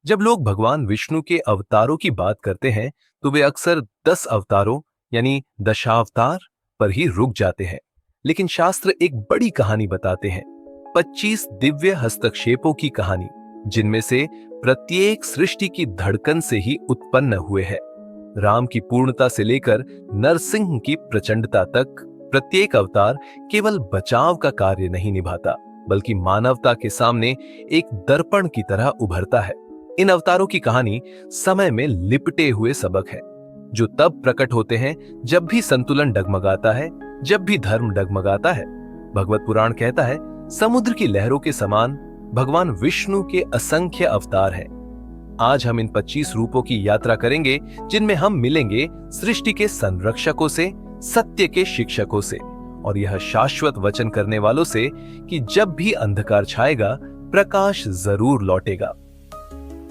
जब लोग भगवान विष्णु के अवतारों की बात करते हैं तो वे अक्सर 10 अवतारों यानी दशावतार पर ही रुक जाते हैं। लेकिन शास्त्र एक बड़ी कहानी बताते हैं, 25 दिव्य हस्तक्षेपों की कहानी, जिनमें से प्रत्येक सृष्टि की धड़कन से ही उत्पन्न हुए हैं। राम की पूर्णता से लेकर नरसिंह की प्रचंडता तक प्रत्येक अवतार केवल बचाव का कार्य नहीं निभाता, बल्कि मानवता के सामने एक दर्पण की तरह उभरता है। इन अवतारों की कहानी समय में लिपटे हुए सबक है, जो तब प्रकट होते हैं जब भी संतुलन डगमगाता है, जब भी धर्म डगमगाता है। भगवत पुराण कहता है, समुद्र की लहरों के समान भगवान विष्णु के असंख्य अवतार हैं। आज हम इन 25 रूपों की यात्रा करेंगे, जिनमें हम मिलेंगे सृष्टि के संरक्षकों से, सत्य के शिक्षकों से और यह शाश्वत वचन करने वालों से कि जब भी अंधकार छाएगा, प्रकाश जरूर लौटेगा।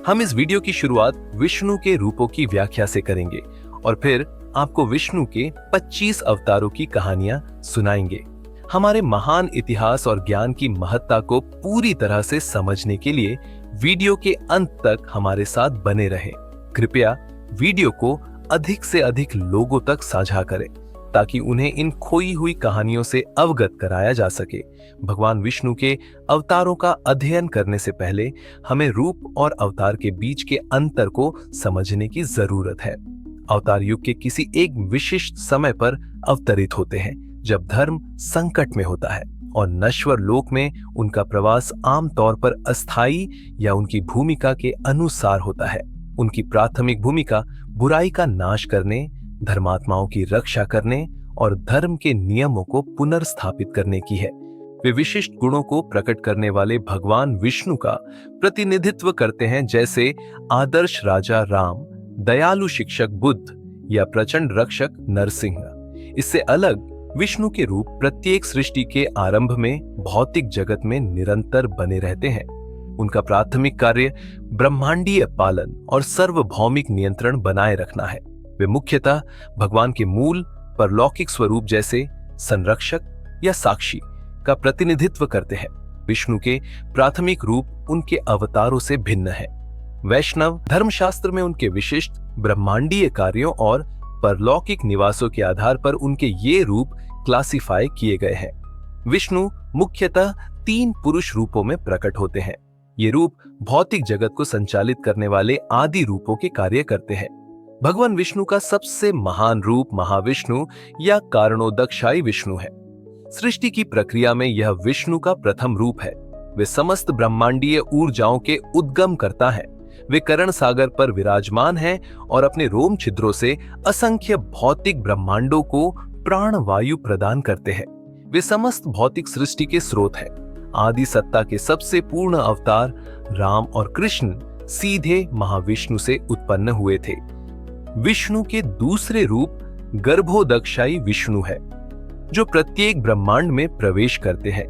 हम इस वीडियो की शुरुआत विष्णु के रूपों की व्याख्या से करेंगे और फिर आपको विष्णु के 25 अवतारों की कहानियां सुनाएंगे। हमारे महान इतिहास और ज्ञान की महत्ता को पूरी तरह से समझने के लिए वीडियो के अंत तक हमारे साथ बने रहें। कृपया वीडियो को अधिक से अधिक लोगों तक साझा करें, ताकि उन्हें इन खोई हुई कहानियों से अवगत कराया जा सके। भगवान विष्णु के अवतारों का अध्ययन करने से पहले हमें रूप और अवतार के बीच के अंतर को समझने की जरूरत है। अवतार युग के किसी एक विशिष्ट समय पर अवतरित होते हैं, जब धर्म संकट में होता है और नश्वर लोक में उनका प्रवास आमतौर पर अस्थायी या उनकी भूमिका के अनुसार होता है। उनकी प्राथमिक भूमिका बुराई का नाश करने, धर्मात्माओं की रक्षा करने और धर्म के नियमों को पुनर्स्थापित करने की है। वे विशिष्ट गुणों को प्रकट करने वाले भगवान विष्णु का प्रतिनिधित्व करते हैं, जैसे आदर्श राजा राम, दयालु शिक्षक बुद्ध या प्रचंड रक्षक नरसिंह। इससे अलग विष्णु के रूप प्रत्येक सृष्टि के आरंभ में भौतिक जगत में निरंतर बने रहते हैं। उनका प्राथमिक कार्य ब्रह्मांडीय पालन और सार्वभौमिक नियंत्रण बनाए रखना है। वे मुख्यतः भगवान के मूल परलौकिक स्वरूप जैसे संरक्षक या साक्षी का प्रतिनिधित्व करते हैं। विष्णु के प्राथमिक रूप उनके अवतारों से भिन्न है। वैष्णव धर्मशास्त्र में उनके विशिष्ट ब्रह्मांडीय कार्यों और परलौकिक निवासों के आधार पर उनके ये रूप क्लासिफाई किए गए हैं। विष्णु मुख्यतः 3 पुरुष रूपों में प्रकट होते हैं। ये रूप भौतिक जगत को संचालित करने वाले आदि रूपों के कार्य करते हैं। भगवान विष्णु का सबसे महान रूप महाविष्णु या कारणोदकशायी विष्णु है। सृष्टि की प्रक्रिया में यह विष्णु का प्रथम रूप है। वे समस्त ब्रह्मांडीय ऊर्जाओं के उद्गम करता है। वे कर्ण सागर पर विराजमान हैं और अपने रोम छिद्रों से असंख्य भौतिक ब्रह्मांडों को प्राण वायु प्रदान करते हैं। वे समस्त भौतिक सृष्टि के स्रोत हैं। आदि सत्ता के सबसे पूर्ण अवतार राम और कृष्ण सीधे महाविष्णु से उत्पन्न हुए थे। विष्णु के दूसरे रूप गर्भोदकशायी विष्णु है, जो प्रत्येक ब्रह्मांड में प्रवेश करते हैं।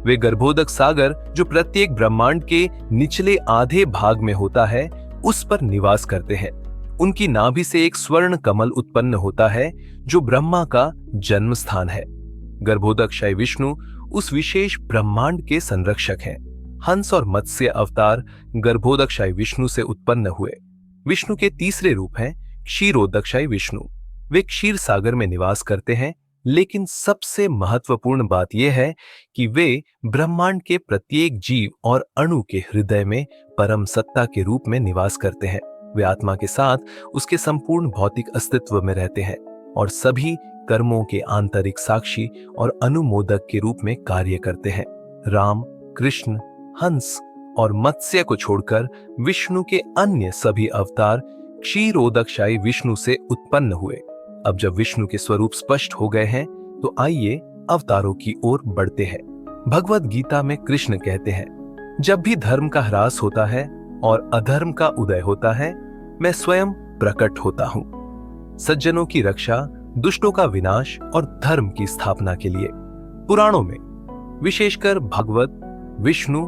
वे गर्भोदक सागर, जो प्रत्येक ब्रह्मांड के निचले आधे भाग में होता है, उस पर निवास करते हैं। उनकी नाभि से एक स्वर्ण कमल उत्पन्न होता है, जो ब्रह्मा का जन्म स्थान है। गर्भोदकशायी विष्णु उस विशेष ब्रह्मांड के संरक्षक हैं। हंस और मत्स्य अवतार गर्भोदकशायी विष्णु से उत्पन्न हुए। विष्णु के तीसरे रूप हैं क्षीरोदकशायी विष्णु। वे क्षीर सागर में निवास करते हैं, लेकिन सबसे महत्वपूर्ण बात यह है कि वे ब्रह्मांड के प्रत्येक जीव और अणु के हृदय में परम सत्ता के रूप में निवास करते हैं। वे आत्मा के साथ उसके संपूर्ण भौतिक अस्तित्व में रहते हैं और सभी कर्मों के आंतरिक साक्षी और अनुमोदक के रूप में कार्य करते हैं। राम, कृष्ण, हंस और मत्स्य को छोड़कर विष्णु के अन्य सभी अवतार क्षीरोदकशायी विष्णु से उत्पन्न हुए। अब जब विष्णु के स्वरूप स्पष्ट हो गए हैं, तो आइए अवतारों की ओर बढ़ते हैं। भगवत गीता में कृष्ण कहते हैं, जब भी धर्म का ह्रास होता है और अधर्म का उदय होता है, मैं स्वयं प्रकट होता हूं, सज्जनों की रक्षा, दुष्टों का विनाश और धर्म की स्थापना के लिए। पुराणों में, विशेषकर भागवत, विष्णु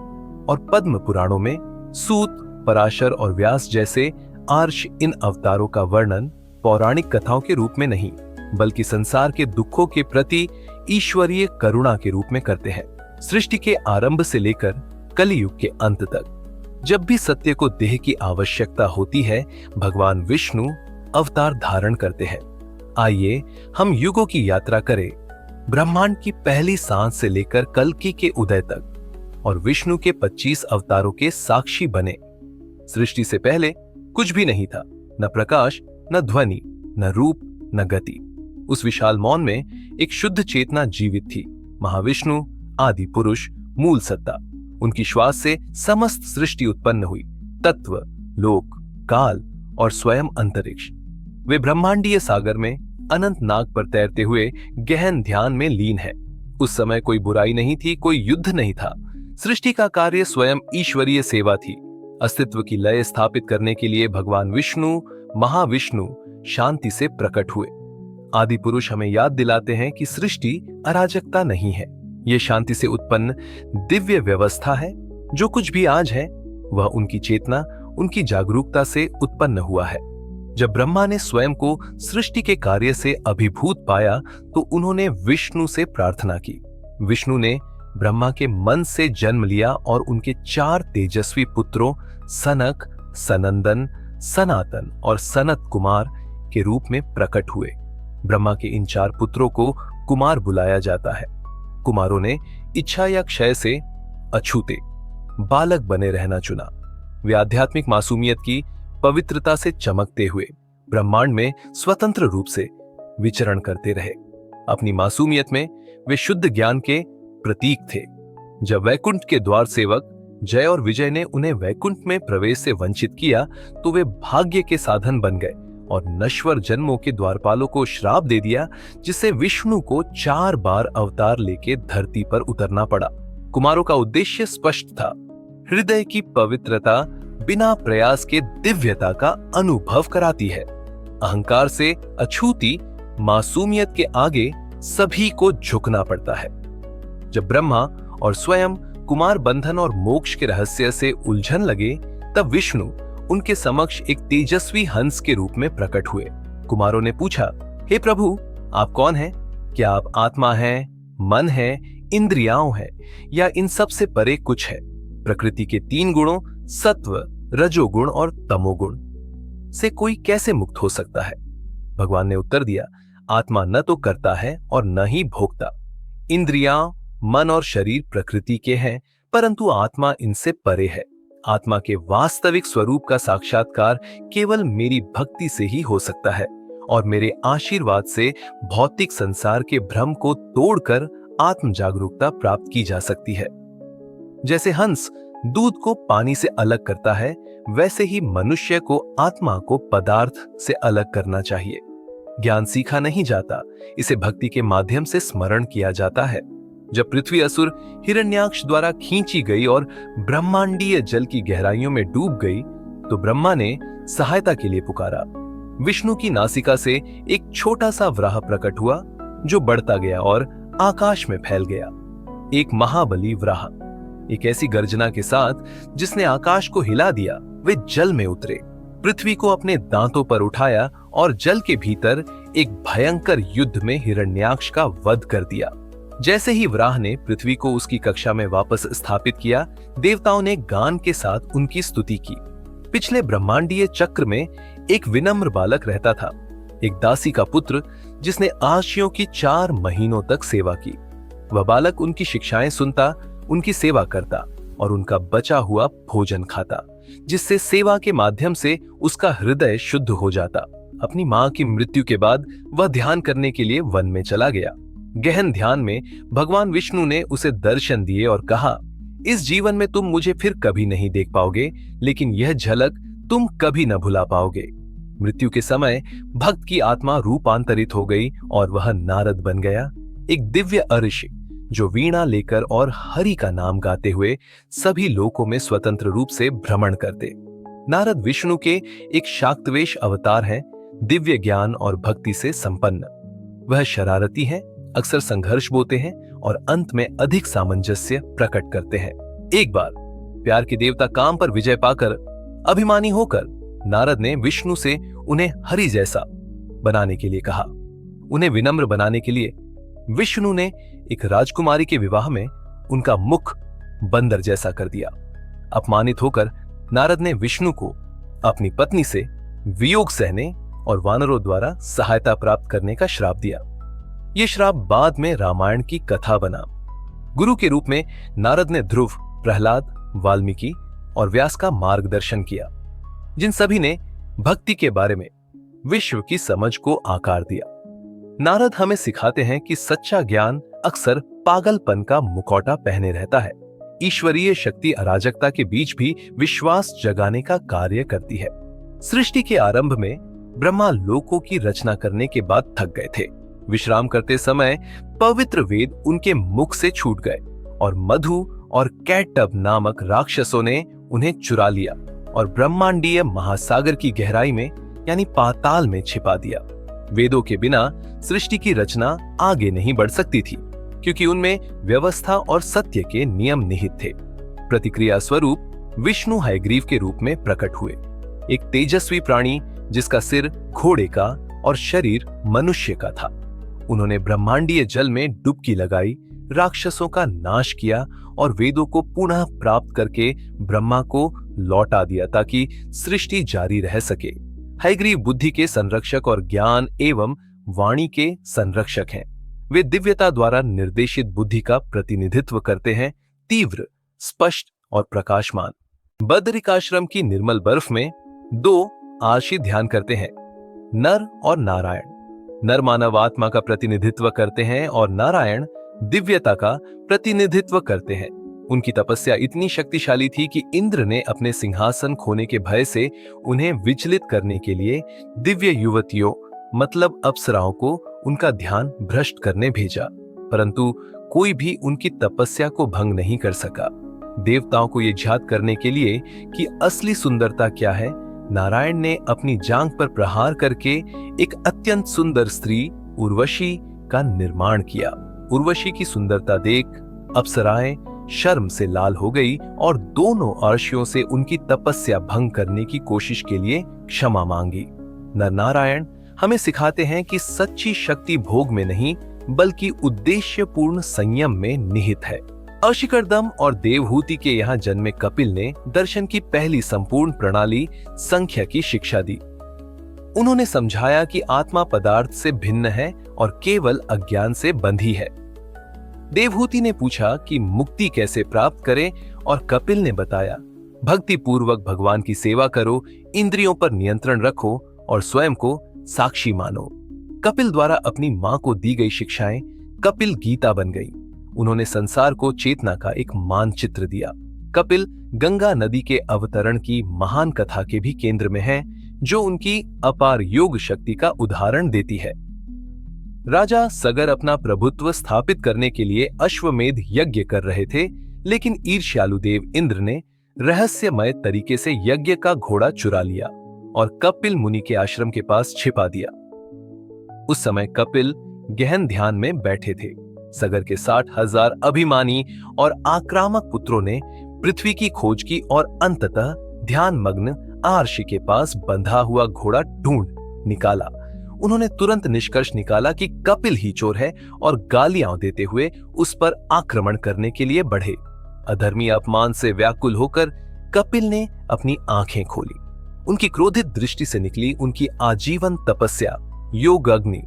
और पद्म पुराणों में सूत, पराशर और व्यास जैसे आर्ष इन अवतारों का वर्णन पौराणिक कथाओं के रूप में नहीं, बल्कि संसार के दुखों के प्रति ईश्वरीय करुणा के रूप में करते हैं। सृष्टि के आरंभ से लेकर कलियुग के अंत तक जब भी सत्य को देह की आवश्यकता होती है, भगवान विष्णु अवतार धारण करते हैं। आइए हम युगों की यात्रा करें, ब्रह्मांड की पहली सांस से लेकर कल्कि के उदय तक, और विष्णु के 25 अवतारों के साक्षी बने। सृष्टि से पहले कुछ भी नहीं था, न प्रकाश, न ध्वनि, न रूप, न गति। उस विशाल मौन में एक शुद्ध चेतना जीवित थी। महाविष्णु आदि पुरुष, मूल सत्ता। उनकी श्वास से समस्त सृष्टि उत्पन्न हुई, तत्व, लोक, काल और स्वयं अंतरिक्ष। वे ब्रह्मांडीय सागर में अनंत नाग पर तैरते हुए गहन ध्यान में लीन है। उस समय कोई बुराई नहीं थी, कोई युद्ध नहीं था। सृष्टि का कार्य स्वयं ईश्वरीय सेवा थी। अस्तित्व की लय स्थापित करने के लिए भगवान विष्णु, महाविष्णु शांति से प्रकट हुए। आदि पुरुष हमें याद दिलाते हैं कि सृष्टि अराजकता नहीं है, ये शांति से उत्पन्न दिव्य व्यवस्था है। जो कुछ भी आज है वह उनकी चेतना, उनकी जागरूकता से उत्पन्न हुआ है। जब ब्रह्मा ने स्वयं को सृष्टि के कार्य से अभिभूत पाया तो उन्होंने विष्णु से प्रार्थना की। विष्णु ने ब्रह्मा के मन से जन्म लिया और उनके 4 तेजस्वी पुत्रों सनक, सनंदन, सनातन और सनत कुमार के रूप में प्रकट हुए। ब्रह्मा के इन 4 पुत्रों को कुमार बुलाया जाता है। कुमारों ने इच्छा या क्षय से अछूते बालक बने रहना चुना। वे आध्यात्मिक मासूमियत की पवित्रता से चमकते हुए ब्रह्मांड में स्वतंत्र रूप से विचरण करते रहे। अपनी मासूमियत में वे शुद्ध ज्ञान के प्रतीक थे। जब वैकुंठ के द्वार सेवक जय और विजय ने उन्हें वैकुंठ में प्रवेश से वंचित किया तो वे भाग्य के साधन बन गए और नश्वर जन्मों के द्वारपालों को श्राप दे दिया, जिससे विष्णु को 4 बार अवतार लेके धरती पर उतरना पड़ा। कुमारों का उद्देश्य स्पष्ट था, हृदय की पवित्रता बिना प्रयास के दिव्यता का अनुभव कराती है। अहंकार से अछूती मासूमियत के आगे सभी को झुकना पड़ता है। जब ब्रह्मा और स्वयं कुमार बंधन और मोक्ष के रहस्य से उलझन लगे, तब विष्णु उनके समक्ष एक तेजस्वी हंस के रूप में प्रकट हुए। कुमारों ने पूछा, हे प्रभु, आप कौन हैं? क्या आप आत्मा हैं, मन है, इंद्रियाओं है, या इन सब से परे कुछ है? प्रकृति के 3 गुणों सत्व, रजोगुण और तमोगुण से कोई कैसे मुक्त हो सकता है? भगवान ने उत्तर दिया, आत्मा न तो करता है और न ही भोगता। इंद्रियां, मन और शरीर प्रकृति के हैं, परंतु आत्मा इनसे परे है। आत्मा के वास्तविक स्वरूप का साक्षात्कार केवल मेरी भक्ति से ही हो सकता है और मेरे आशीर्वाद से भौतिक संसार के भ्रम को तोड़कर आत्म जागरूकता प्राप्त की जा सकती है। जैसे हंस दूध को पानी से अलग करता है, वैसे ही मनुष्य को आत्मा को पदार्थ से अलग करना चाहिए। ज्ञान सीखा नहीं जाता, इसे भक्ति के माध्यम से स्मरण किया जाता है। जब पृथ्वी असुर हिरण्याक्ष द्वारा खींची गई और ब्रह्मांडीय जल की गहराइयों में डूब गई, तो ब्रह्मा ने सहायता के लिए पुकारा। विष्णु की नासिका से एक छोटा सा वराह प्रकट हुआ, जो बढ़ता गया और आकाश में फैल गया। एक महाबली वराह, एक ऐसी गर्जना के साथ जिसने आकाश को हिला दिया। वे जल में उतरे, पृथ्वी को अपने दांतों पर उठाया और जल के भीतर एक भयंकर युद्ध में हिरण्याक्ष का वध कर दिया। जैसे ही वराह ने पृथ्वी को उसकी कक्षा में वापस स्थापित किया, देवताओं ने गान के साथ उनकी स्तुति की। पिछले ब्रह्मांडीय चक्र में एक विनम्र बालक रहता था, एक दासी का पुत्र जिसने आशियों की 4 महीनों तक सेवा की। वह बालक उनकी शिक्षाएं सुनता, उनकी सेवा करता और उनका बचा हुआ भोजन खाता, जिससे सेवा के माध्यम से उसका हृदय शुद्ध हो जाता। अपनी मां की मृत्यु के बाद वह ध्यान करने के लिए वन में चला गया। गहन ध्यान में भगवान विष्णु ने उसे दर्शन दिए और कहा, इस जीवन में तुम मुझे फिर कभी नहीं देख पाओगे, लेकिन यह झलक तुम कभी न भुला पाओगे। मृत्यु के समय भक्त की आत्मा रूपांतरित हो गई और वह नारद बन गया, एक दिव्य ऋषि जो वीणा लेकर और हरि का नाम गाते हुए सभी लोकों में स्वतंत्र रूप से भ्रमण करते। नारद विष्णु के एक शाक्तवेश अवतार हैं, दिव्य ज्ञान और भक्ति से संपन्न। वह शरारती हैं, अक्सर संघर्ष बोते हैं और अंत में अधिक सामंजस्य प्रकट करते हैं। एक बार प्यार के देवता काम पर विजय पाकर अभिमानी होकर नारद ने विष्णु से उन्हें हरि जैसा बनाने के लिए कहा। उन्हें विनम्र बनाने के लिए विष्णु ने एक राजकुमारी के विवाह में उनका मुख बंदर जैसा कर दिया। अपमानित होकर नारद ने विष्णु को अपनी पत्नी से वियोग सहने और वानरों द्वारा सहायता प्राप्त करने का श्राप दिया। यह श्राप बाद में रामायण की कथा बना। गुरु के रूप में नारद ने ध्रुव, प्रहलाद, वाल्मीकि और व्यास का मार्गदर्शन किया, जिन सभी ने भक्ति के बारे में विश्व की समझ को आकार दिया। नारद हमें सिखाते हैं कि सच्चा ज्ञान अक्सर पागलपन का मुखौटा पहने रहता है। ईश्वरीय शक्ति अराजकता के बीच भी विश्वास जगाने का कार्य करती है। सृष्टि के आरंभ में ब्रह्मा लोकों की रचना करने के बाद थक गए थे। विश्राम करते समय पवित्र वेद उनके मुख से छूट गए और मधु और कैटब नामक राक्षसों ने उन्हें चुरा लिया और ब्रह्मांडीय महासागर की गहराई में यानी पाताल में छिपा दिया। वेदों के बिना सृष्टि की रचना आगे नहीं बढ़ सकती थी, क्योंकि उनमें व्यवस्था और सत्य के नियम निहित थे। प्रतिक्रिया स्वरूप विष्णु हयग्रीव के रूप में प्रकट हुए, एक तेजस्वी प्राणी जिसका सिर घोड़े का और शरीर मनुष्य का था। उन्होंने ब्रह्मांडीय जल में डुबकी लगाई, राक्षसों का नाश किया और वेदों को पुनः प्राप्त करके ब्रह्मा को लौटा दिया ताकि सृष्टि जारी रह सके। हयग्रीव बुद्धि के संरक्षक और ज्ञान एवं वाणी के संरक्षक हैं। वे दिव्यता द्वारा निर्देशित बुद्धि का प्रतिनिधित्व करते हैं, तीव्र, स्पष्ट और प्रकाशमान। बदरिकाश्रम की निर्मल बर्फ में दो आशी ध्यान करते हैं, नर और नारायण। नर मानव आत्मा का प्रतिनिधित्व करते हैं और नारायण दिव्यता का प्रतिनिधित्व करते हैं। उनकी तपस्या इतनी शक्तिशाली थी कि इंद्र ने अपने सिंहासन खोने के भय से उन्हें विचलित करने के लिए दिव्य युवतियों मतलब अप्सराओं को उनका ध्यान भ्रष्ट करने भेजा, परंतु कोई भी उनकी तपस्या को भंग नहीं कर सका। देवताओं को यह ज्ञात करने के लिए कि असली सुंदरता क्या है, नारायण ने अपनी जांघ पर प्रहार करके एक अत्यंत सुंदर स्त्री उर्वशी का निर्माण किया। उर्वशी की सुंदरता देख अप्सराएं शर्म से लाल हो गई और दोनों अर्षियों से उनकी तपस्या भंग करने की कोशिश के लिए क्षमा मांगी। नर नारायण हमें सिखाते हैं कि सच्ची शक्ति भोग में नहीं बल्कि उद्देश्यपूर्ण संयम में निहित है। अशिकरदम और देवहूति के यहाँ जन्मे कपिल ने दर्शन की पहली संपूर्ण प्रणाली संख्या की शिक्षा दी। उन्होंने समझाया कि आत्मा पदार्थ से भिन्न है और केवल अज्ञान से बंधी है। देवहूति ने पूछा कि मुक्ति कैसे प्राप्त करें और कपिल ने बताया, भक्ति पूर्वक भगवान की सेवा करो, इंद्रियों पर नियंत्रण रखो और स्वयं को साक्षी मानो। कपिल द्वारा अपनी मां को दी गई शिक्षाएं कपिल गीता बन गई। उन्होंने संसार को चेतना का एक मानचित्र दिया। कपिल गंगा नदी के अवतरण की महान कथा के भी केंद्र में है, जो उनकी अपार योग शक्ति का उदाहरण देती है। राजा सगर अपना प्रभुत्व स्थापित करने के लिए अश्वमेध यज्ञ कर रहे थे, लेकिन ईर्ष्यालु देव इंद्र ने रहस्यमय तरीके से यज्ञ का घोड़ा चुरा लिया और कपिल मुनि के आश्रम के पास छिपा दिया। उस समय कपिल गहन ध्यान में बैठे थे। सगर के 60,000 अभिमानी और आक्रामक पुत्रों ने पृथ्वी की खोज की और अंततः ध्यान मग्न आर्षि के पास बंधा हुआ घोड़ा ढूंढ निकाला। उन्होंने तुरंत निष्कर्ष निकाला कि कपिल ही चोर है और गालियां देते हुए उस पर आक्रमण करने के लिए बढ़े। अधर्मी अपमान से व्याकुल होकर कपिल ने अपनी आंखें खोली। उनकी क्रोधित दृष्टि से निकली उनकी आजीवन तपस्या योग अग्नि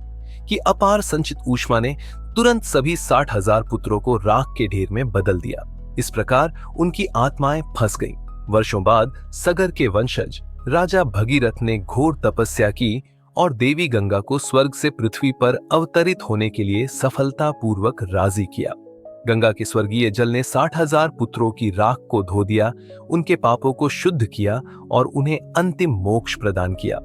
की अपार संचित ऊष्मा ने तुरंत सभी 60,000 पुत्रों को राख के ढेर में बदल दिया। इस प्रकार उनकी आत्माएं फंस गईं। वर्षों बाद सगर के वंशज राजा भगीरथ ने घोर तपस्या की और देवी गंगा को स्वर्ग से पृथ्वी पर अवतरित होने के लिए सफलतापूर्वक राजी किया। गंगा के स्वर्गीय जल ने 60,000 पुत्रों की राख को धो दिया, उनके पापों को शुद्ध किया और उन्हें अंतिम मोक्ष प्रदान किया।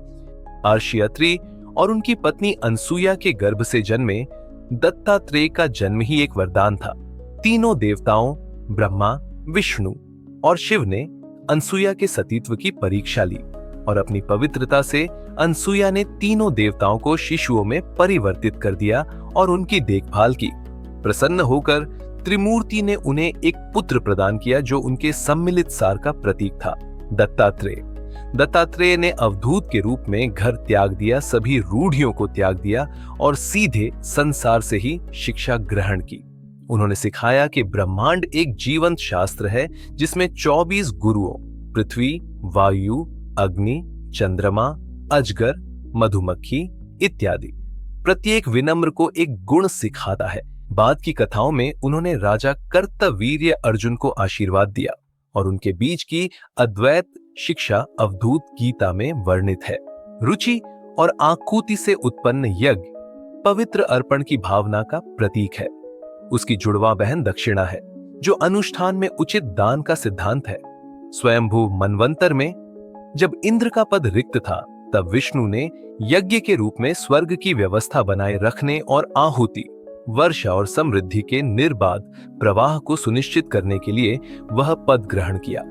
अर्षि अत्रि और उनकी पत्नी अनसुया के गर्भ से जन्मे दत्तात्रेय का जन्म ही एक वरदान था। तीनों देवताओं ब्रह्मा, विष्णु और शिव ने अनसुया के सतीत्व की परीक्षा ली और अपनी पवित्रता से अनसुया ने तीनों देवताओं को शिशुओं में परिवर्तित कर दिया और उनकी देखभाल की। प्रसन्न होकर त्रिमूर्ति ने उन्हें एक पुत्र प्रदान किया जो उनके सम्मिलित सार का प्रतीक था, दत्तात्रेय। दत्तात्रेय ने अवधूत के रूप में घर त्याग दिया, सभी रूढ़ियों को त्याग दिया और सीधे संसार से ही शिक्षा ग्रहण की। उन्होंने सिखाया कि ब्रह्मांड एक जीवंत शास्त्र है जिसमें 24 गुरुओं पृथ्वी, वायु, अग्नि, चंद्रमा, अजगर, मधुमक्खी इत्यादि। प्रत्येक विनम्र को एक गुण सिखाता है। बाद की कथाओं में उन्होंने राजा कर्तवीर्य अर्जुन को आशीर्वाद दिया और उनके बीच की अद्वैत शिक्षा अवधूत गीता में वर्णित है। रुचि और आकुति से उत्पन्न यज्ञ पवित्र अर्पण की भावना का प्रतीक है। उसकी जुड़वा बहन दक्षिणा है, जो अनुष्ठान में उचित दान का सिद्धांत है। स्वयंभू मनवंतर में जब इंद्र का पद रिक्त था, तब विष्णु ने यज्ञ के रूप में स्वर्ग की व्यवस्था बनाए रखने और आहुति, वर्षा और समृद्धि के निर्बाध प्रवाह को सुनिश्चित करने के लिए वह पद ग्रहण किया।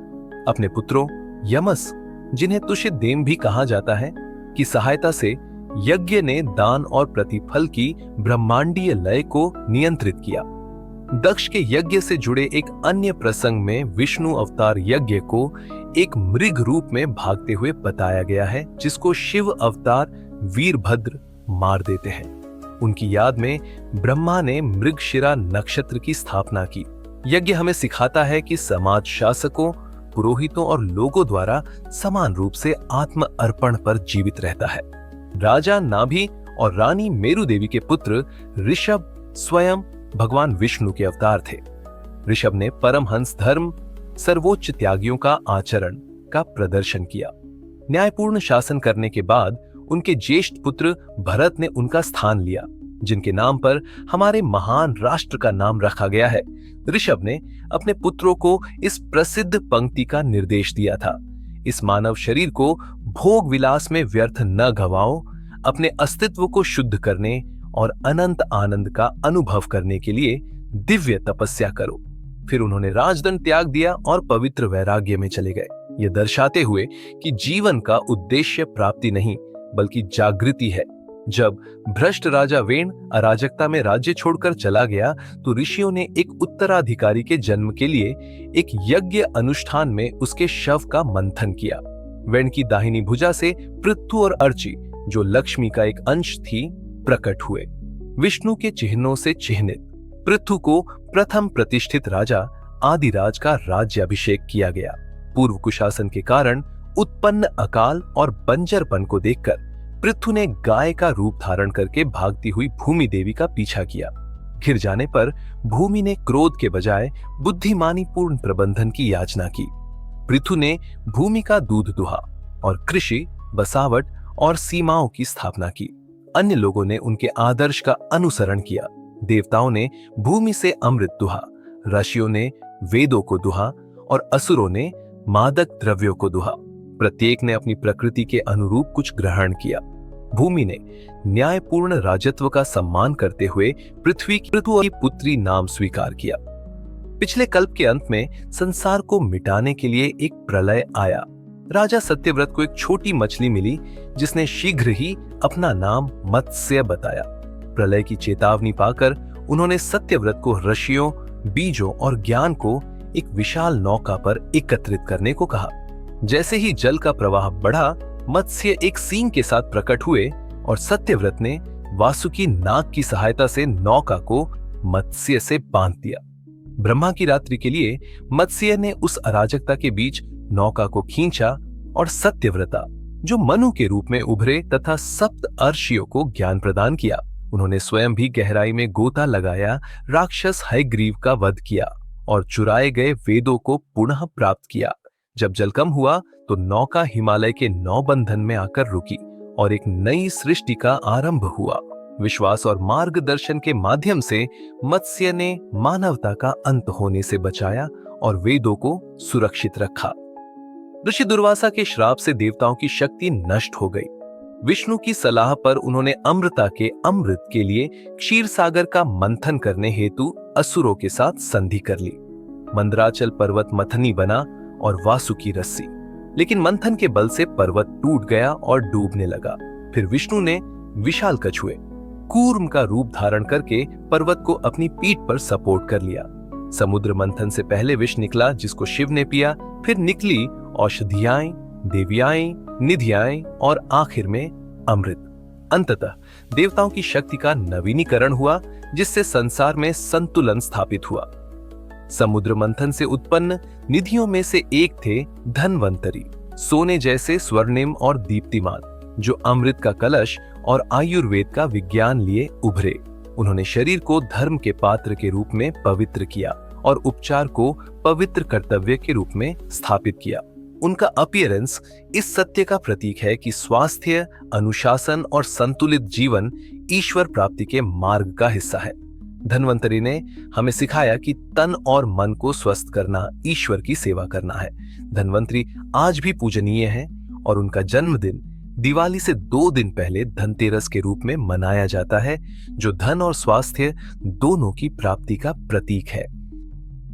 अपने पुत्रों यमस, जिन्हें तुषितदेम भी कहा जाता है, की सहायता से यज्ञ ने दान और प्रतिफल की ब्रह्मांडीय लय को नियंत्रित किया। दक्ष के यज्ञ से जुड़े एक अन्य प्रसंग में विष्णु अवतार यज्ञ को एक मृग रूप में भागते हुए बताया गया है, जिसको शिव अवतार वीरभद्र मार देते हैं। उनकी याद में ब्रह्मा ने मृगशिरा नक्षत्र की स्थापना की। यज्ञ हमें सिखाता है कि समाज शासकों, पुरोहितों और लोगों द्वारा समान रूप से आत्म अर्पण पर जीवित रहता है। राजा नाभि और रानी मेरु देवी के पुत्र ऋषभ स्वयं भगवान विष्णु के अवतार थे। ऋषभ ने परमहंस धर्म, सर्वोच्च त्यागियों का आचरण का प्रदर्शन किया। न्यायपूर्ण शासन करने के बाद उनके ज्येष्ठ पुत्र भरत ने उनका स्थान लिया, जिनके नाम पर हमारे महान राष्ट्र का नाम रखा गया है। ऋषभ ने अपने पुत्रों को इस प्रसिद्ध पंक्ति का निर्देश दिया था: इस मानव शरीर को भोग विलास में व्यर्थ न गवाओ, अपने अस्तित्व को शुद्ध करने और अनंत आनंद का अनुभव करने के लिए दिव्य तपस्या करो। फिर उन्होंने राजदंड त्याग दिया और पवित्र वैराग्य में चले गए, ये दर्शाते हुए कि जीवन का उद्देश्य प्राप्ति नहीं बल्कि जागृति है। जब भ्रष्ट राजा वेण अराजकता में राज्य छोड़कर चला गया, तो ऋषियों ने एक उत्तराधिकारी के जन्म के लिए एक यज्ञ अनुष्ठान में उसके शव का मंथन किया। वेण की दाहिनी भुजा से पृथु और अर्ची, जो लक्ष्मी का एक अंश थी, प्रकट हुए। विष्णु के चिन्हों से चिन्हित पृथु को प्रथम प्रतिष्ठित राजा आदिराज का राज्याभिषेक किया गया। पूर्व कुशासन के कारण उत्पन्न अकाल और बंजरपन को देखकर पृथु ने गाय का रूप धारण करके भागती हुई भूमि देवी का पीछा किया। घिर जाने पर भूमि ने क्रोध के बजाय बुद्धिमानी पूर्ण प्रबंधन की याचना की। पृथु ने भूमि का दूध दुहा और कृषि, बसावट और सीमाओं की स्थापना की। अन्य लोगों ने उनके आदर्श का अनुसरण किया। देवताओं ने भूमि से अमृत दुहा, ऋषियों ने वेदों को दुहा और असुरों ने मादक द्रव्यों को दुहा। प्रत्येक ने अपनी प्रकृति के अनुरूप कुछ ग्रहण किया। भूमि ने न्यायपूर्ण राजत्व का सम्मान करते हुए पृथ्वी की पुत्री नाम स्वीकार किया। पिछले कल्प के अंत में संसार को मिटाने के लिए एक प्रलय आया। राजा सत्यव्रत को एक छोटी मछली मिली, जिसने शीघ्र ही अपना नाम मत्स्य बताया। प्रलय की चेतावनी पाकर उन्होंने सत्यव्रत को ऋषियों, बीजों और ज्ञान को एक विशाल नौका पर एकत्रित करने को कहा। जैसे ही जल का प्रवाह बढ़ा, मत्स्य एक सींग के साथ प्रकट हुए और सत्यव्रत ने वासुकी नाग की सहायता से नौका को मत्स्य से बांध दिया। ब्रह्मा की रात्रि के लिए मत्स्य ने उस अराजकता के बीच नौका को खींचा और सत्यव्रता, जो मनु के रूप में उभरे तथा सप्त अर्षियों को ज्ञान प्रदान किया, उन्होंने स्वयं भी गहराई में गोता लगाया, राक्षस हयग्रीव का वध किया और चुराए गए वेदों को पुनः प्राप्त किया। जब जल कम हुआ तो नौका हिमालय के 9 बंधन में आकर रुकी और एक नई सृष्टि का आरंभ हुआ। विश्वास और मार्गदर्शन के माध्यम से मत्स्य ने मानवता का अंत होने से बचाया और वेदों को सुरक्षित रखा। ऋषि दुर्वासा के श्राप से देवताओं की शक्ति नष्ट हो गई। विष्णु की सलाह पर उन्होंने अमृता के अमृत के लिए क्षीर सागर का मंथन करने हेतु असुरों के साथ संधि कर ली। मंदराचल पर्वत मथनी बना और वासुकी रस्सी, लेकिन मंथन के बल से पर्वत टूट गया और डूबने लगा। फिर विष्णु ने विशाल कछुए कूर्म का रूप धारण करके पर्वत को अपनी पीठ पर सपोर्ट कर लिया। समुद्र मंथन से पहले विष निकला, जिसको शिव ने पिया। फिर निकली औषधियाएं, देवियाएं, निधियाएं और आखिर में अमृत। अंततः देवताओं की शक्ति का नवीनीकरण हुआ, जिससे संसार में संतुलन स्थापित हुआ। समुद्र मंथन से उत्पन्न निधियों में से एक थे धन्वंतरी, सोने जैसे स्वर्णिम और दीप्तिमान, जो अमृत का कलश और आयुर्वेद का विज्ञान लिए उभरे। उन्होंने शरीर को धर्म के पात्र के रूप में पवित्र किया और उपचार को पवित्र कर्तव्य के रूप में स्थापित किया। उनका अपीयरेंस इस सत्य का प्रतीक है कि स्वास्थ्य, अनुशासन और संतुलित जीवन ईश्वर प्राप्ति के मार्ग का हिस्सा है। धन्वंतरी ने हमें सिखाया कि तन और मन को स्वस्थ करना ईश्वर की सेवा करना है। धन्वंतरी आज भी पूजनीय है और उनका जन्मदिन दिवाली से 2 दिन पहले धनतेरस के रूप में मनाया जाता है, जो धन और स्वास्थ्य दोनों की प्राप्ति का प्रतीक है।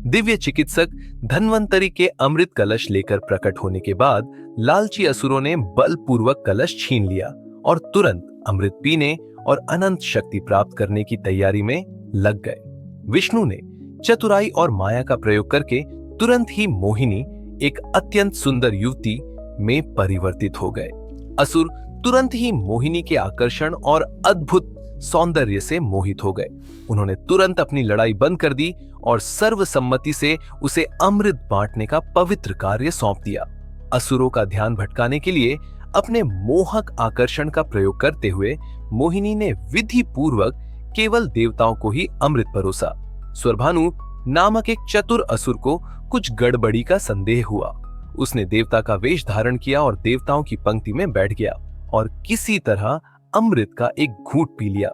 दिव्य चिकित्सक धन्वंतरी के अमृत कलश लेकर प्रकट होने के बाद लालची असुरों ने बलपूर्वक कलश छीन लिया और तुरंत अमृत पीने और अनंत शक्ति प्राप्त करने की तैयारी में लग गए। विष्णु ने चतुराई और माया का प्रयोग करके तुरंत ही मोहिनी, एक अत्यंत सुंदर युवती, में परिवर्तित हो गए। असुर तुरंत ही मोहिनी के आकर्षण और अद्भुत सौंदर्य से मोहित हो गए। उन्होंने तुरंत अपनी लड़ाई बंद कर दी और सर्वसम्मति से उसे अमृत बांटने का पवित्र कार्य सौंप दिया। असुरों का ध्यान भटकाने के लिए अपने मोहक आकर्षण का प्रयोग करते हुए मोहिनी ने विधि पूर्वक केवल देवताओं को ही अमृत परोसा। स्वरभानु नामक एक चतुर असुर को कुछ गड़बड़ी का संदेह हुआ। उसने देवता का वेश धारण किया और देवताओं की पंक्ति में बैठ गया और किसी तरह अमृत का एक घूंट पी लिया।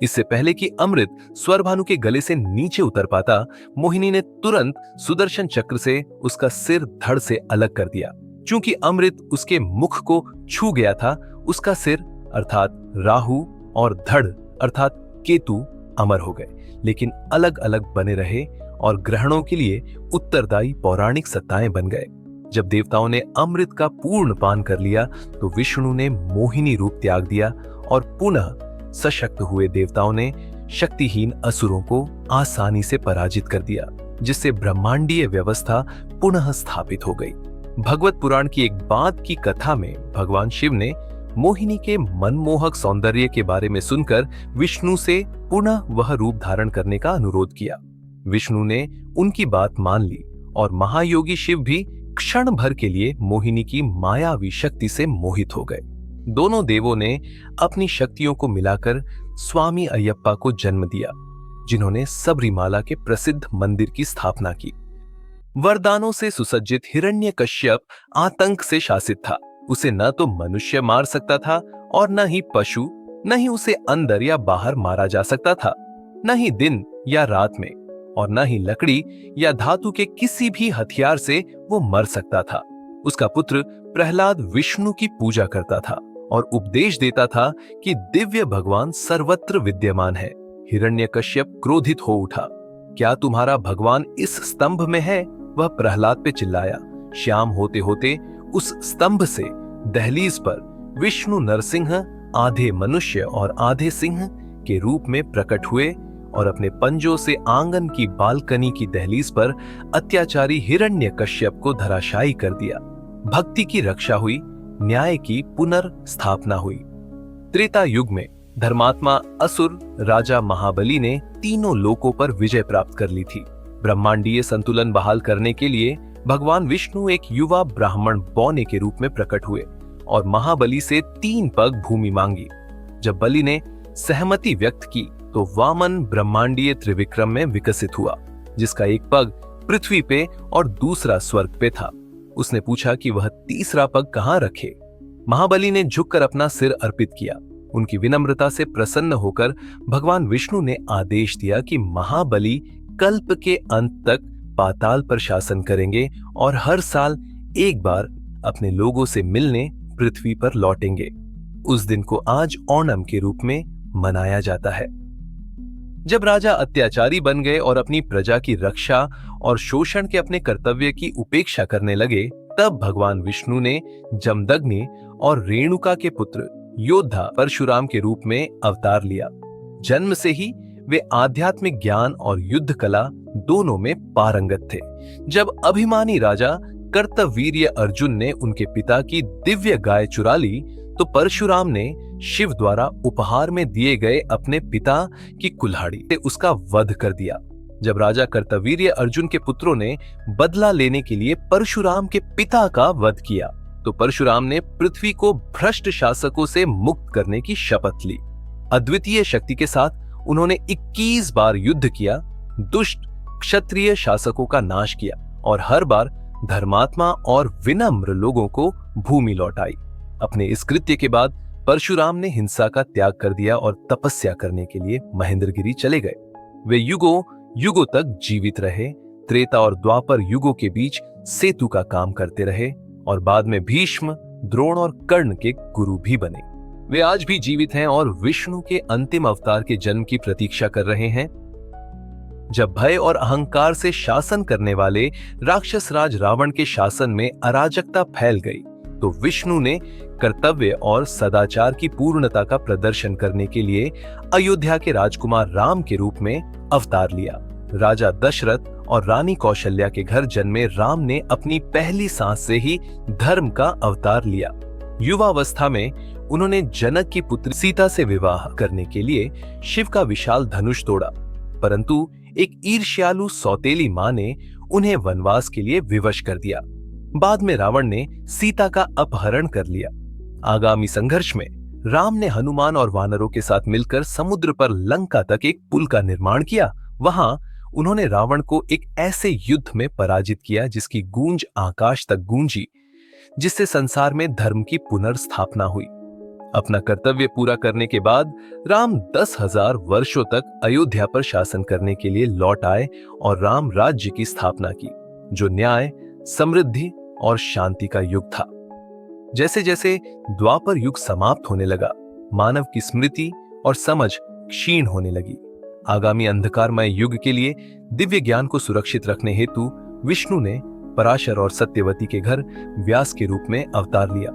इससे पहले कि अमृत स्वरभानु के गले से नीचे उतर पाता, मोहिनी ने तुरंत सुदर्शन चक्र से उसका सिर धड़ से अलग कर दिया। चूंकि अमृत उसके मुख को छू गया था, उसका सिर अर्थात राहु और धड़ अर्थात केतु अमर हो गए, लेकिन अलग अलग बने रहे और ग्रहणों के लिए उत्तरदायी पौराणिक सत्ताएं बन गए। जब देवताओं ने अमृत का पूर्ण पान कर लिया तो विष्णु ने मोहिनी रूप त्याग दिया और पुनः सशक्त हुए देवताओं ने शक्तिहीन असुरों को आसानी से पराजित कर दिया, जिससे ब्रह्मांडीय व्यवस्था पुनः स्थापित हो गई। भगवत पुराण की एक बात की कथा में भगवान शिव ने मोहिनी के मनमोहक सौंदर्य के बारे में सुनकर विष्णु से पुनः वह रूप धारण करने का अनुरोध किया। विष्णु ने उनकी बात मान ली और महायोगी शिव भी क्षण भर के लिए मोहिनी की मायावी शक्ति से मोहित हो गए। दोनों देवों ने अपनी शक्तियों को मिलाकर स्वामी अयप्पा को जन्म दिया, जिन्होंने सबरीमाला के प्रसिद्ध मंदिर की स्थापना की। वरदानों से सुसज्जित हिरण्यकश्यप आतंक से शासित था। उसे न तो मनुष्य मार सकता था और न ही पशु, न ही उसे अंदर या बाहर मारा जा सकता था, न ही दिन या रात में, और न ही लकड़ी या धातु के किसी भी हथियार से वो मर सकता था। उसका पुत्र प्रहलाद विष्णु की पूजा करता था और उपदेश देता था कि दिव्य भगवान सर्वत्र विद्यमान है। हिरण्यकश्यप क्रोधित हो उठा। क्या तुम्हारा भगवान इस स्तंभ में है? वह प्रहलाद पे चिल्लाया। शाम होते होते उस स्तंभ से दहलीज पर विष्णु नरसिंह आधे मनुष्य और आधे सिंह के रूप में प्रकट हुए और अपने पंजों से आंगन की बालकनी की दहलीज पर अत्याचारी हिरण्यकश्यप को धराशायी कर दिया। भक्ति की रक्षा हुई, न्याय की पुनर्स्थापना हुई। त्रेता युग में धर्मात्मा असुर राजा महाबली ने तीनों लोकों पर विजय प्राप्त कर ली थी। ब्रह्मांडीय संतुलन बहाल करने के लिए भगवान विष्णु एक युवा ब्राह्मण बौने के रूप में प्रकट हुए और महाबली से 3 पग भूमि मांगी। जब बलि ने सहमति व्यक्त की तो वामन ब्रह्मांडीय त्रिविक्रम में विकसित हुआ, जिसका एक पग पृथ्वी पे और दूसरा स्वर्ग पे था। उसने पूछा कि वह तीसरा पग कहां रखे। महाबली ने झुककर अपना सिर अर्पित किया। उनकी विनम्रता से प्रसन्न होकर भगवान विष्णु ने आदेश दिया कि महाबली कल्प के अंत तक पाताल पर शासन करेंगे और हर साल एक बार अपने लोगों से मिलने पृथ्वी पर लौटेंगे। उस दिन को आज ओणम के रूप में मनाया जाता है। जब राजा अत्याचारी बन गए और अपनी प्रजा की रक्षा और शोषण के अपने कर्तव्य की उपेक्षा करने लगे, तब भगवान विष्णु ने जमदग्नि और रेणुका के पुत्र योद्धा परशुराम के रूप में अवतार लिया। जन्म से ही वे आध्यात्मिक ज्ञान और युद्ध कला दोनों में पारंगत थे। जब अभिमानी राजा कर्तवीर्य अर्जुन ने उनके पिता की दिव्य गाय चुरा ली, तो परशुराम ने शिव द्वारा उपहार में दिए गए अपने पिता की कुल्हाड़ी से उसका वध कर दिया। जब राजा कार्तवीर्य अर्जुन के पुत्रों ने बदला लेने के लिए परशुराम के पिता का वध किया, तो परशुराम ने पृथ्वी को भ्रष्ट शासकों से मुक्त करने की शपथ ली। अद्वितीय शक्ति के साथ उन्होंने 21 बार युद्ध किया, दुष्ट क्षत्रिय शासकों का नाश किया और हर बार धर्मात्मा और विनम्र लोगों को भूमि लौटाई। अपने इस कृत्य के बाद परशुराम ने हिंसा का त्याग कर दिया और तपस्या करने के लिए महेंद्रगिरी चले गए। वे युगों युगों तक जीवित रहे, त्रेता और द्वापर युगों के बीच सेतु का काम करते रहे और बाद में भीष्म, द्रोण और कर्ण के गुरु भी बने। वे आज भी जीवित हैं और विष्णु के अंतिम अवतार के जन्म की प्रतीक्षा कर रहे हैं। जब भय और अहंकार से शासन करने वाले राक्षस राज रावण के शासन में अराजकता फैल गई, तो विष्णु ने कर्तव्य और सदाचार की पूर्णता का प्रदर्शन करने के लिए अयोध्या के राजकुमार राम के रूप में अवतार लिया। राजा दशरथ और रानी कौशल्या के घर जन्मे राम ने अपनी पहली सांस से ही धर्म का अवतार लिया। युवावस्था में उन्होंने जनक की पुत्री सीता से विवाह करने के लिए शिव का विशाल धनुष तोड़ा, परंतु एक ईर्ष्यालु सौतेली मां ने उन्हें वनवास के लिए विवश कर दिया। बाद में रावण ने सीता का अपहरण कर लिया। आगामी संघर्ष में राम ने हनुमान और वानरों के साथ मिलकर समुद्र पर लंका तक एक पुल का निर्माण किया। वहां उन्होंने रावण को एक ऐसे युद्ध में पराजित किया जिसकी गूंज आकाश तक गूंजी, जिससे संसार में धर्म की पुनर्स्थापना हुई। अपना कर्तव्य पूरा करने के बाद राम 10,000 वर्षों तक अयोध्या पर शासन करने के लिए लौट आए और राम राज्य की स्थापना की, जो न्याय, समृद्धि और शांति का युग था। जैसे जैसे द्वापर युग समाप्त होने लगा, मानव की स्मृति और समझ क्षीण होने लगी। आगामी अंधकारमय युग के लिए दिव्य ज्ञान को सुरक्षित रखने हेतु विष्णु ने पराशर और सत्यवती के घर व्यास के रूप में अवतार लिया।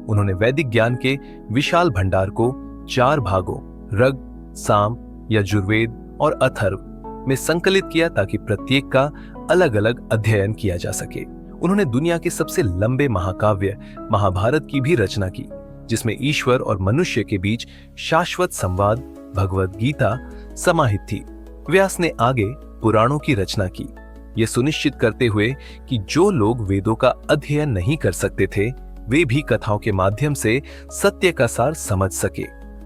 उन्होंने वैदिक ज्ञान के विशाल भंडार को 4 भागों ऋग, साम, यजुर्वेद और अथर्व में संकलित किया ताकि प्रत्येक का अलग अलग अध्ययन किया जा सके। उन्होंने दुनिया के सबसे लंबे महाकाव्य महाभारत की भी रचना की, जिसमें ईश्वर और मनुष्य के बीच शाश्वत संवाद भगवद गीता समाहित थी। व्यास ने आगे पुराणों की रचना की, ये सुनिश्चित करते हुए कि जो लोग वेदों का अध्ययन नहीं कर सकते थे, वे भी कथाओं के माध्यम से सत्य का सार समझ सके।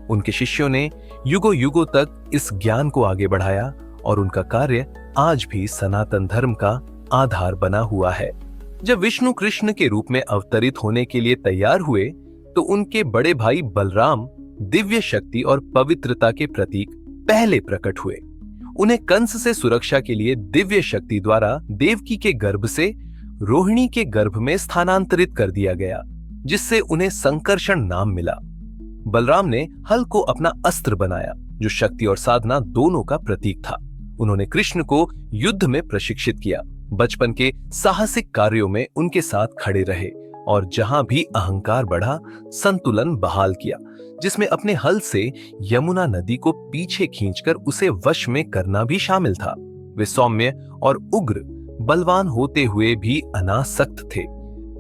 उनके शिष्यों ने युगों युगों तक इस ज्ञान को आगे बढ़ाया और उनका कार्य आज भी सनातन धर्म का आधार बना हुआ है। जब विष्णु कृष्ण के रूप में अवतरित होने के लिए तैयार हुए, तो उनके बड़े भाई बलराम दिव्य शक्ति और पवित्रता के प्रतीक पहले प्रकट हुए। उन्हें कंस से सुरक्षा के लिए दिव्य शक्ति द्वारा देवकी के गर्भ से रोहिणी के गर्भ में स्थानांतरित कर दिया गया, जिससे उन्हें संकर्षण नाम मिला। बलराम ने हल को अपना अस्त्र बनाया, जो शक्ति और साधना दोनों का प्रतीक था। उन्होंने कृष्ण को युद्ध में प्रशिक्षित किया, बचपन के साहसिक कार्यों में उनके साथ खड़े रहे और जहां भी अहंकार बढ़ा, संतुलन बहाल किया, जिसमें अपने हल से यमुना नदी को पीछे खींचकर उसे वश में करना भी शामिल था। वे सौम्य और उग्र बलवान होते हुए भी अनासक्त थे।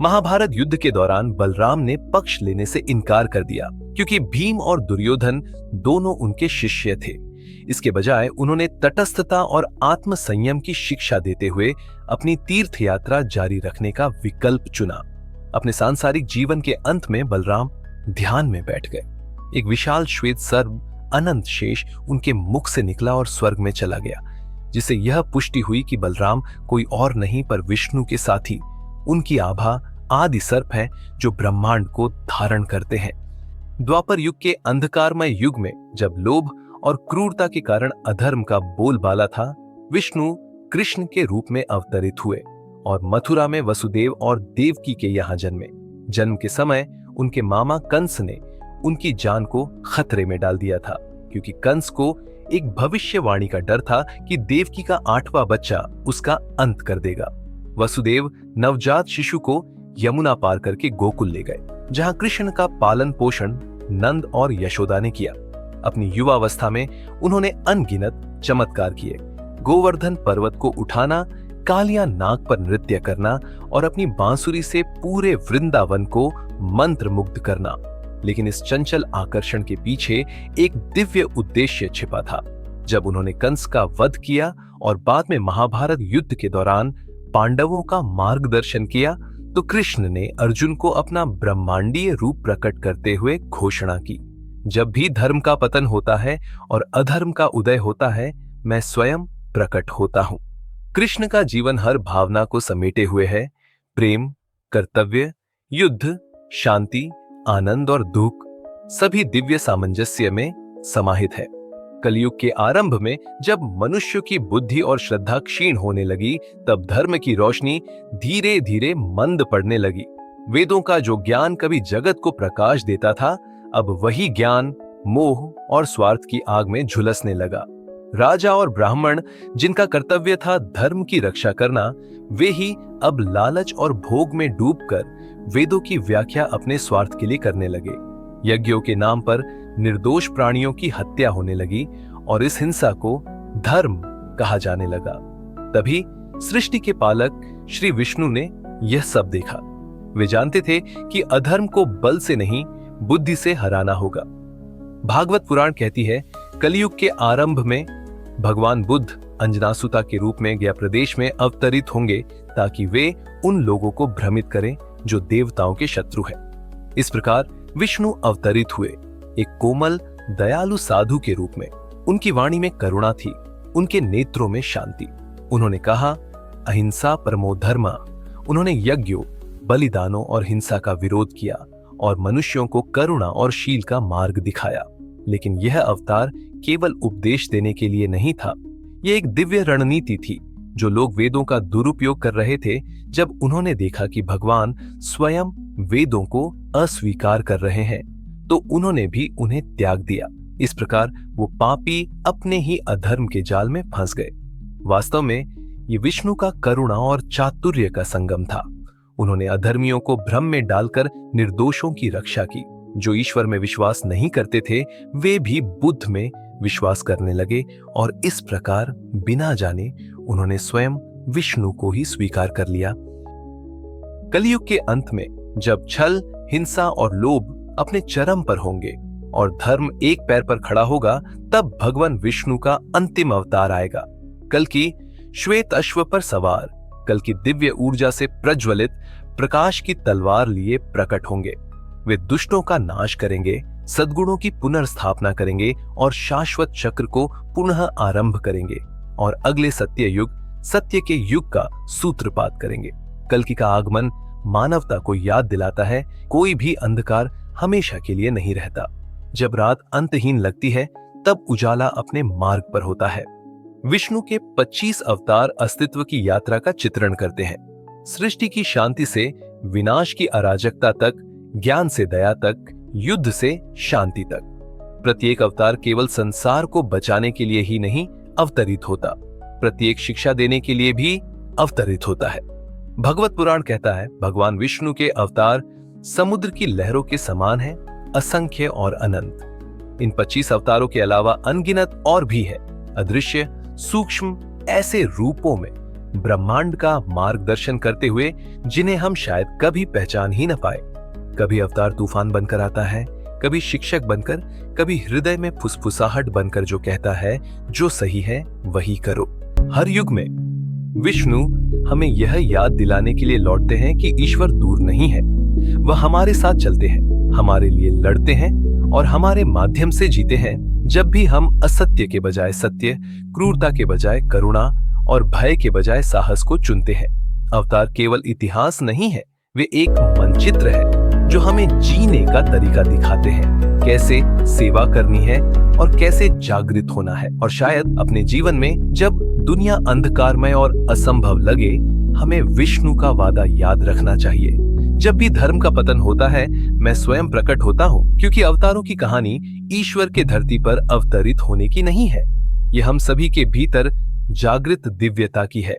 महाभारत युद्ध के दौरान बलराम ने पक्ष लेने से इनकार कर दिया, क्योंकि भीम और दुर्योधन दोनों उनके शिष्य थे। इसके बजाय उन्होंने तटस्थता और आत्म संयम की शिक्षा देते हुए अपनी तीर्थ यात्रा जारी रखने का विकल्प चुना। अपने सांसारिक जीवन के अंत में बलराम ध्यान में बैठ गए। एक विशाल श्वेत सर्प अनंत शेष उनके मुख से निकला और स्वर्ग में चला गया, जिससे यह पुष्टि हुई कि बलराम कोई और नहीं पर विष्णु के साथी, उनकी आभा आदि सर्प हैं जो ब्रह्मांड को धारण करते हैं। द्वापर युग के अंधकारमय युग में जब लोभ और क्रूरता के कारण अधर्म का बोलबाला था, विष्णु कृष्ण के रूप में अवतरित हुए और मथुरा में वसुदेव और देवकी के यहाँ जन्मे। जन्म के समय उनके मामा कंस ने उनकी जान को खतरे में डाल दिया था, क्योंकि कंस को एक भविष्यवाणी का डर था कि देवकी का 8वां बच्चा उसका अंत कर देगा। वसुदेव नवजात शिशु को यमुना पार करके गोकुल ले गए, जहां कृष्ण का पालन पोषण नंद और यशोदा ने किया। अपनी युवावस्था में उन्होंने अनगिनत चमत्कार किए। गोवर्धन पर्वत को उठाना, कालिया नाग पर नृत्य करना और अपनी बांसुरी से पूरे वृंदावन को मंत्र मुग्ध करना। लेकिन इस चंचल आकर्षण के पीछे एक दिव्य उद्देश्य छिपा था। जब उन्होंने कंस का वध किया और बाद में महाभारत युद्ध के दौरान पांडवों का मार्गदर्शन किया, तो कृष्ण ने अर्जुन को अपना ब्रह्मांडीय रूप प्रकट करते हुए घोषणा की, जब भी धर्म का पतन होता है और अधर्म का उदय होता है, मैं स्वयं प्रकट होता हूं। कृष्ण का जीवन हर भावना को समेटे हुए है। प्रेम, कर्तव्य, युद्ध, शांति, आनंद और दुख सभी दिव्य सामंजस्य में समाहित है। कलयुग के आरंभ में जब मनुष्य की बुद्धि और श्रद्धा क्षीण होने लगी, तब धर्म की रोशनी धीरे धीरे मंद पड़ने लगी। वेदों का जो ज्ञान कभी जगत को प्रकाश देता था, अब वही ज्ञान मोह और स्वार्थ की आग में झुलसने लगा। राजा और ब्राह्मण, जिनका कर्तव्य था धर्म की रक्षा करना, वे ही अब लालच और भोग में डूबकर वेदों की व्याख्या अपने स्वार्थ के लिए करने लगे। यज्ञों के नाम पर निर्दोष प्राणियों की हत्या होने लगी और इस हिंसा को धर्म कहा जाने लगा। तभी सृष्टि के पालक श्री विष्णु ने यह सब देखा। वे जानते थे कि अधर्म को बल से नहीं, बुद्धि से हराना होगा। भागवत पुराण कहती है, कलयुग के आरंभ में भगवान बुद्ध अंजनासुता के रूप में गया प्रदेश में अवतरित होंगे, ताकि वे उन लोगों को भ्रमित करें जो देवताओं के शत्रु हैं। इस प्रकार विष्णु अवतरित हुए, एक कोमल दयालु साधु के रूप में। उनकी वाणी में करुणा थी, उनके नेत्रों में शांति। उन्होंने कहा, अहिंसा परमो धर्म। उन्होंने यज्ञों, बलिदानों और हिंसा का विरोध किया और मनुष्यों को करुणा और शील का मार्ग दिखाया। लेकिन यह अवतार केवल उपदेश देने के लिए नहीं था, यह एक दिव्य रणनीति थी। जो लोग वेदों का दुरुपयोग कर रहे थे, जब उन्होंने देखा कि भगवान स्वयं वेदों को अस्वीकार कर रहे हैं, तो उन्होंने भी उन्हें त्याग दिया। इस प्रकार वो पापी अपने ही अधर्म के जाल में फंस गए। वास्तव में ये विष्णु का करुणा और चातुर्य का संगम था। उन्होंने अधर्मियों को भ्रम में डालकर निर्दोषों की रक्षा की। जो ईश्वर में विश्वास नहीं करते थे, वे भी बुद्ध में विश्वास करने लगे और इस प्रकार बिना जाने उन्होंने स्वयं विष्णु को ही स्वीकार कर लिया। कलयुग के अंत में जब छल, हिंसा और लोभ अपने चरम पर होंगे और धर्म एक पैर पर खड़ा होगा, तब भगवान विष्णु का अंतिम अवतार आएगा। कल की श्वेत अश्व पर सवार, कल की दिव्य ऊर्जा से प्रज्वलित प्रकाश की तलवार लिए प्रकट होंगे। वे दुष्टों का नाश करेंगे, सद्गुणों की पुनर्स्थापना करेंगे और शाश्वत चक्र को पुनः आरंभ करेंगे और अगले सत्य युग, सत्य के युग का सूत्रपात करेंगे। कल्कि का आगमन मानवता को याद दिलाता है, कोई भी अंधकार हमेशा के लिए नहीं रहता। जब रात अंतहीन लगती है, तब उजाला अपने मार्ग पर होता है। विष्णु के 25 अवतार अस्तित्व की यात्रा का चित्रण करते हैं। सृष्टि की शांति से विनाश की अराजकता तक, ज्ञान से दया तक, युद्ध से शांति तक। प्रत्येक अवतार केवल संसार को बचाने के लिए ही नहीं अवतरित होता, प्रत्येक शिक्षा देने के लिए भी अवतरित होता है। भगवत पुराण कहता है, भगवान विष्णु के अवतार समुद्र की लहरों के समान है, असंख्य और अनंत। इन 25 अवतारों के अलावा अनगिनत और भी है, अदृश्य, सूक्ष्म, ऐसे रूपों में ब्रह्मांड का मार्गदर्शन करते हुए जिन्हें हम शायद कभी पहचान ही न पाए। कभी अवतार तूफान बनकर आता है, कभी शिक्षक बनकर, कभी हृदय में फुसफुसाहट बनकर जो कहता है, जो सही है वही करो। हर युग में विष्णु हमें यह याद दिलाने के लिए लौटते हैं कि ईश्वर दूर नहीं है। वह हमारे साथ चलते हैं, हमारे लिए लड़ते हैं और हमारे माध्यम से जीते हैं। जब भी हम असत्य के बजाय सत्य, क्रूरता के बजाय करुणा और भय के बजाय साहस को चुनते हैं। अवतार केवल इतिहास नहीं है, वे एक मानचित्र है जो हमें जीने का तरीका दिखाते हैं, कैसे सेवा करनी है और कैसे जागृत होना है। और शायद अपने जीवन में जब दुनिया अंधकारमय और असंभव लगे, हमें विष्णु का वादा याद रखना चाहिए। जब भी धर्म का पतन होता है, मैं स्वयं प्रकट होता हूँ, क्योंकि अवतारों की कहानी ईश्वर के धरती पर अवतरित होने की नहीं है, यह हम सभी के भीतर जागृत दिव्यता की है।